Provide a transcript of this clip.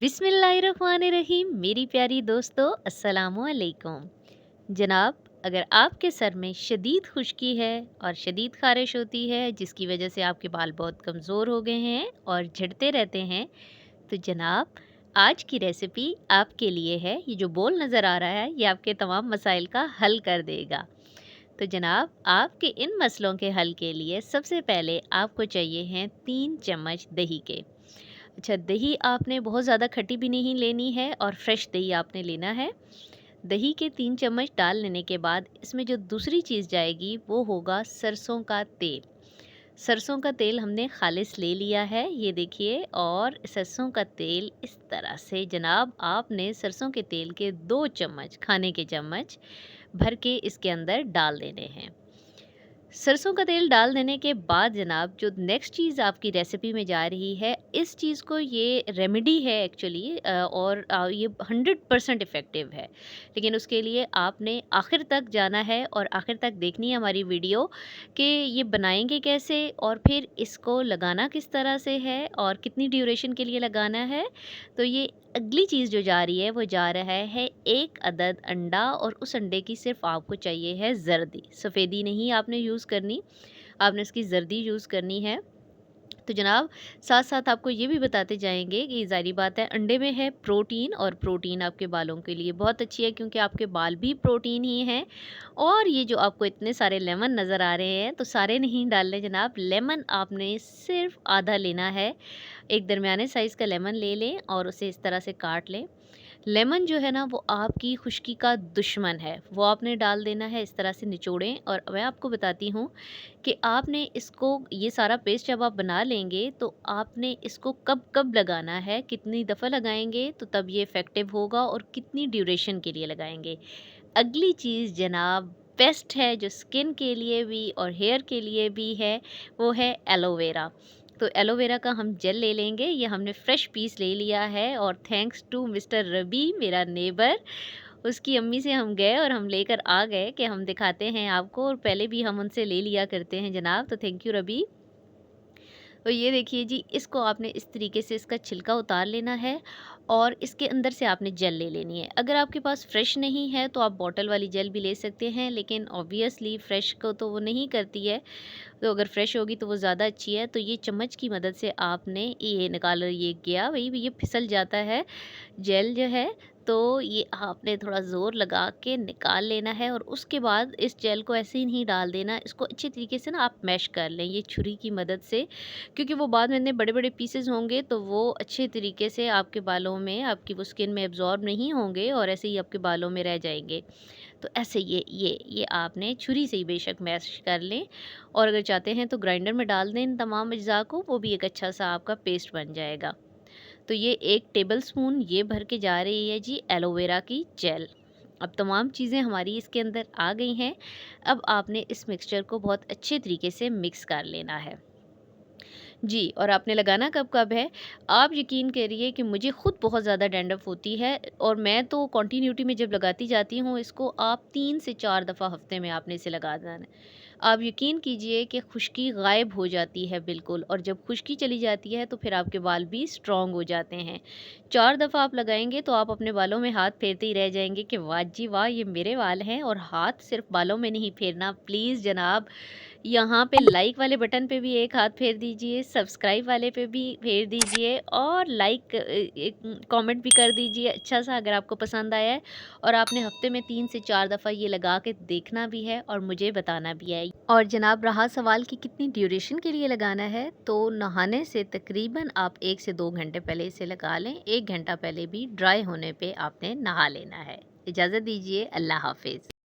बिस्मिल्लाहिर्रहमानिर्रहीम। मेरी प्यारी दोस्तों, अस्सलामुअलैकुम। जनाब, अगर आपके सर में शदीद खुश्की है और शदीद ख़ारिश होती है जिसकी वजह से आपके बाल बहुत कमज़ोर हो गए हैं और झड़ते रहते हैं, तो जनाब आज की रेसिपी आपके लिए है। ये जो बोल नज़र आ रहा है ये आपके तमाम मसाइल का हल कर देगा। तो जनाब, आपके इन मसलों के हल के लिए सबसे पहले आपको चाहिए हैं 3 चम्मच दही के। अच्छा, दही आपने बहुत ज़्यादा खट्टी भी नहीं लेनी है और फ्रेश दही आपने लेना है। दही के 3 चम्मच डाल लेने के बाद इसमें जो दूसरी चीज़ जाएगी वो होगा सरसों का तेल। सरसों का तेल हमने खालिस ले लिया है, ये देखिए। और सरसों का तेल इस तरह से जनाब आपने सरसों के तेल के 2 चम्मच, खाने के चम्मच भर के इसके अंदर डाल देने हैं। सरसों का तेल डाल देने के बाद जनाब जो नेक्स्ट चीज़ आपकी रेसिपी में जा रही है, इस चीज़ को, ये रेमेडी है एक्चुअली, और ये 100% इफ़ेक्टिव है। लेकिन उसके लिए आपने आखिर तक जाना है और आखिर तक देखनी है हमारी वीडियो कि ये बनाएंगे कैसे और फिर इसको लगाना किस तरह से है और कितनी ड्यूरेशन के लिए लगाना है। तो ये अगली चीज़ जो जा रही है वो जा रहा है 1 अदद अंडा, और उस अंडे की सिर्फ़ आपको चाहिए है ज़र्दी, सफ़ेदी नहीं आपने यूज़ करनी, आपने इसकी ज़र्दी यूज़ करनी है। तो जनाब, साथ-साथ आपको ये भी बताते जाएँगे कि ज़ाहिर बात है अंडे में है प्रोटीन, और प्रोटीन आपके बालों के लिए बहुत अच्छी है क्योंकि आपके बाल भी प्रोटीन ही हैं। और ये जो आपको इतने सारे लेमन नज़र आ रहे हैं, तो सारे नहीं डालने जनाब। लेमन आपने सिर्फ़ आधा लेना है। एक दरमियाने साइज़ का लेमन ले लें और उसे इस तरह से काट लें। लेमन जो है ना वो आपकी खुश्की का दुश्मन है, वो आपने डाल देना है, इस तरह से निचोड़ें। और मैं आपको बताती हूँ कि आपने इसको, ये सारा पेस्ट जब आप बना लेंगे तो आपने इसको कब कब लगाना है, कितनी दफ़ा लगाएंगे तो तब ये इफ़ेक्टिव होगा, और कितनी ड्यूरेशन के लिए लगाएंगे। अगली चीज़ जनाब बेस्ट है, जो स्किन के लिए भी और हेयर के लिए भी है, वो है एलोवेरा। तो एलोवेरा का हम जेल ले लेंगे। ये हमने फ्रेश पीस ले लिया है, और थैंक्स टू मिस्टर रबी, मेरा नेबर, उसकी अम्मी से हम गए और हम लेकर आ गए कि हम दिखाते हैं आपको, और पहले भी हम उनसे ले लिया करते हैं जनाब। तो थैंक यू रबी। तो ये देखिए जी, इसको आपने इस तरीके से इसका छिलका उतार लेना है, और इसके अंदर से आपने जेल ले लेनी है। अगर आपके पास फ्रेश नहीं है तो आप बॉटल वाली जेल भी ले सकते हैं, लेकिन ऑब्वियसली फ्रेश को तो वो नहीं करती है, तो अगर फ्रेश होगी तो वो ज़्यादा अच्छी है। तो ये चम्मच की मदद से आपने ये निकालो, ये गया वही, ये फिसल जाता है जेल जो है। तो ये आपने थोड़ा ज़ोर लगा के निकाल लेना है, और उसके बाद इस जेल को ऐसे ही नहीं डाल देना, इसको अच्छे तरीके से ना आप मैश कर लें ये छुरी की मदद से, क्योंकि वो बाद में इतने बड़े बड़े पीसेस होंगे तो वो अच्छे तरीके से आपके बालों में, आपकी वो स्किन में एब्जॉर्ब नहीं होंगे और ऐसे ही आपके बालों में रह जाएंगे। तो ऐसे ये आपने छुरी से ही बेशक मैश कर लें, और अगर चाहते हैं तो ग्राइंडर में डाल दें इन तमाम अज्जा को, वो भी एक अच्छा सा आपका पेस्ट बन जाएगा। तो ये 1 टेबलस्पून ये भर के जा रही है जी एलोवेरा की जेल। अब तमाम चीज़ें हमारी इसके अंदर आ गई हैं। अब आपने इस मिक्सचर को बहुत अच्छे तरीके से मिक्स कर लेना है जी। और आपने लगाना कब-कब है, आप यकीन करिए कि मुझे खुद बहुत ज़्यादा डैंड्रफ होती है, और मैं तो कंटिन्यूटी में जब लगाती जाती हूँ इसको, आप 3 से 4 दफ़ा हफ़्ते में आपने इसे लगा देना है। आप यकीन कीजिए कि खुश्की गायब हो जाती है बिल्कुल, और जब खुश्की चली जाती है तो फिर आपके बाल भी स्ट्रॉन्ग हो जाते हैं। 4 दफ़ा आप लगाएँगे तो आप अपने बालों में हाथ फेरते ही रह जाएँगे कि वाह जी वाह! ये मेरे बाल हैं। और हाथ सिर्फ़ बालों में नहीं फेरना प्लीज़ जनाब, यहाँ पे लाइक वाले बटन पे भी एक हाथ फेर दीजिए, सब्सक्राइब वाले पे भी फेर दीजिए, और लाइक एक कमेंट भी कर दीजिए अच्छा-सा अगर आपको पसंद आया है। और आपने हफ़्ते में 3 से 4 दफ़ा ये लगा के देखना भी है और मुझे बताना भी है। और जनाब, रहा सवाल कि कितनी ड्यूरेशन के लिए लगाना है, तो नहाने से तकरीबन आप 1 से 2 घंटे पहले इसे लगा लें। 1 घंटा पहले भी ड्राई होने पे आपने नहा लेना है। इजाज़त दीजिए, अल्लाह हाफ़िज़।